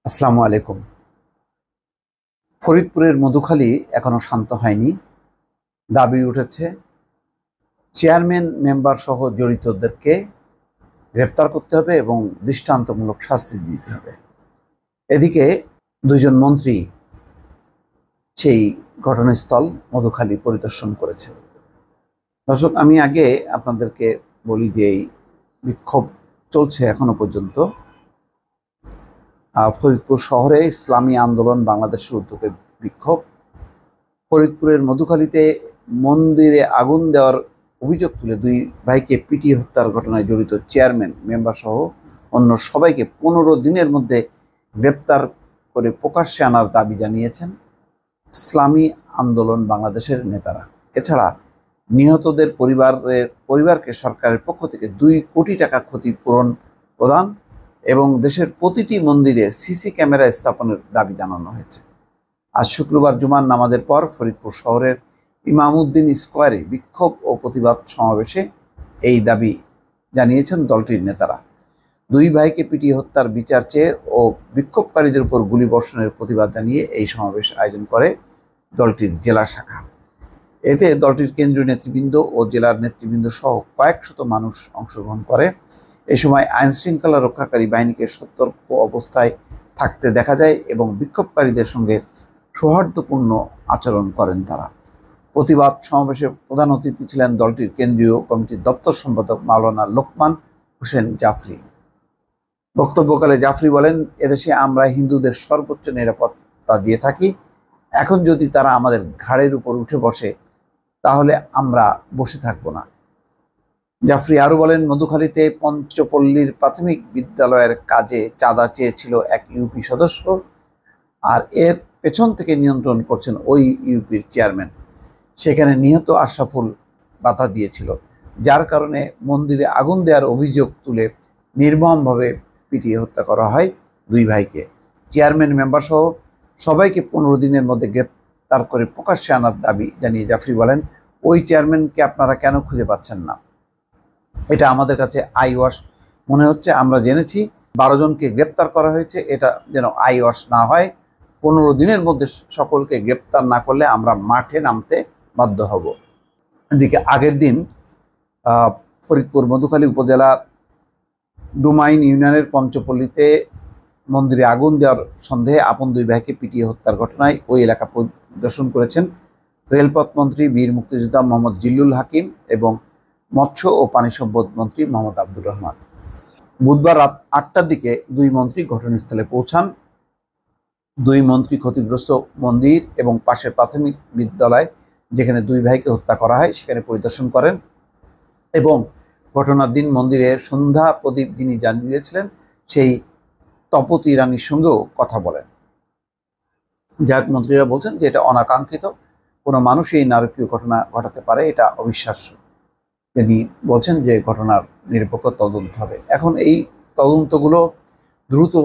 আসসালামু আলাইকুম। ফরিদপুরের মধুখালী এখনো শান্ত হয়নি। দাবি উঠেছে চেয়ারম্যান মেম্বার সহ জড়িতদেরকে গ্রেপ্তার করতে হবে এবং দৃষ্টান্তমূলক শাস্তি দিতে হবে। এদিকে দুইজন মন্ত্রী সেই ঘটনাস্থল মধুখালী পরিদর্শন করেছেন। দর্শক, আমি আগে আপনাদেরকে বলি যে এই বিক্ষোভ চলছে এখনো পর্যন্ত। ফরিদপুর শহরে ইসলামী আন্দোলন বাংলাদেশের উদ্যোগে বিক্ষোভ। ফরিদপুরের মধুখালীতে মন্দিরে আগুন দেওয়ার অভিযোগ তুলে দুই ভাইকে পিটিয়ে হত্যার ঘটনায় জড়িত চেয়ারম্যান মেম্বার সহ অন্য সবাইকে 15 দিনের মধ্যে গ্রেপ্তার করে প্রকাশ্যে আনার দাবি জানিয়েছেন ইসলামী আন্দোলন বাংলাদেশের নেতারা। এছাড়া নিহতদের পরিবারকে সরকারের পক্ষ থেকে 2 কোটি টাকা ক্ষতিপূরণ প্রদান এবং দেশের প্রতিটি মন্দিরে সিসি ক্যামেরা স্থাপনের দাবি জানানো হয়েছে। আজ শুক্রবার জুমার নামাজের পর ফরিদপুর শহরের ইমামউদ্দিন স্কোয়ারে বিক্ষোভ ও প্রতিবাদ সমাবেশে এই দাবি জানিয়েছেন দলটির নেতারা। দুই ভাইকে পিটিয়ে হত্যার বিচার চেয়ে ও বিক্ষোভকারীদের উপর গুলিবর্ষণের প্রতিবাদ জানিয়ে এই সমাবেশ আয়োজন করে দলটির জেলা শাখা। এতে দলটির কেন্দ্রীয় নেতৃবৃন্দ ও জেলার নেতৃবৃন্দ সহ কয়েক শত মানুষ অংশগ্রহণ করে। এ সময় আইন শৃঙ্খলা রক্ষাকারী বাহিনীকে সতর্ক অবস্থায় থাকতে দেখা যায় এবং বিক্ষোভকারীদের সঙ্গে সৌহার্দ্যপূর্ণ আচরণ করেন তারা। প্রতিবাদ সমাবেশে প্রধান অতিথি ছিলেন দলটির কেন্দ্রীয় কমিটির দপ্তর সম্পাদক মাওলানা লোকমান হোসেন জাফরি। বক্তব্যকালে জাফরি বলেন, এদেশে আমরা হিন্দুদের সর্বোচ্চ নিরাপত্তা দিয়ে থাকি। এখন যদি তারা আমাদের ঘাড়ের উপর উঠে বসে তাহলে আমরা বসে থাকব না। জাফরি আরও বলেন, মধুখালীতে পঞ্চপল্লীর প্রাথমিক বিদ্যালয়ের কাজে চাঁদা চেয়েছিল এক ইউপি সদস্য, আর এর পেছন থেকে নিয়ন্ত্রণ করছেন ওই ইউপির চেয়ারম্যান। সেখানে নিহত আশরাফুল বাধা দিয়েছিল, যার কারণে মন্দিরে আগুন দেওয়ার অভিযোগ তুলে নির্মমভাবে পিটিয়ে হত্যা করা হয় দুই ভাইকে। চেয়ারম্যান মেম্বার সহ সবাইকে 15 দিনের মধ্যে গ্রেপ্তার করে প্রকাশ্যে আনার দাবি জানিয়ে জাফরি বলেন, ওই চেয়ারম্যানকে আপনারা কেন খুঁজে পাচ্ছেন না? এটা আমাদের কাছে আই ওয়াশ মনে হচ্ছে। আমরা জেনেছি 12 জনকে গ্রেপ্তার করা হয়েছে, এটা যেন আই ওয়াশ না হয়। 15 দিনের মধ্যে সকলকে গ্রেপ্তার না করলে আমরা মাঠে নামতে বাধ্য হব। এদিকে আগের দিন ফরিদপুর মধুখালী উপজেলা ডুমাইন ইউনিয়নের পঞ্চপল্লীতে মন্দিরে আগুন দেওয়ার সন্দেহে আপন দুই ভাইকে পিটিয়ে হত্যার ঘটনায় ওই এলাকা পরিদর্শন করেছেন রেলপথ মন্ত্রী বীর মুক্তিযোদ্ধা মোহাম্মদ জিল্লুল হাকিম এবং মৎস্য ও পানি সম্পদ মন্ত্রী মোহাম্মদ আব্দুর রহমান। বুধবার রাত 8টার দিকে দুই মন্ত্রী ঘটনাস্থলে পৌঁছান। দুই মন্ত্রী ক্ষতিগ্রস্ত মন্দির এবং পাশের প্রাথমিক বিদ্যালয় যেখানে দুই ভাইকে হত্যা করা হয় সেখানে পরিদর্শন করেন এবং ঘটনার দিন মন্দিরে সন্ধ্যা প্রদীপ যিনি জ্বালিয়েছিলেন সেই তপতী রানীর সঙ্গেও কথা বলেন। যাক, মন্ত্রীরা বলছেন যে এটা অনাকাঙ্ক্ষিত, কোনো মানুষ এই নারকীয় ঘটনা ঘটাতে পারে, এটা অবিশ্বাস্য। তিনি বলছেন যে ঘটনার নিরপেক্ষ তদন্ত হবে। এখন এই তদন্তগুলো দ্রুত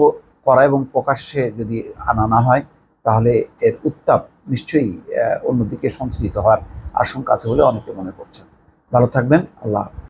করা এবং প্রকাশ্যে যদি আনা না হয় তাহলে এর উত্তাপ নিশ্চয়ই অন্যদিকে সঞ্চালিত হওয়ার আশঙ্কা আছে বলে অনেকে মনে করছেন। ভালো থাকবেন। আল্লাহ।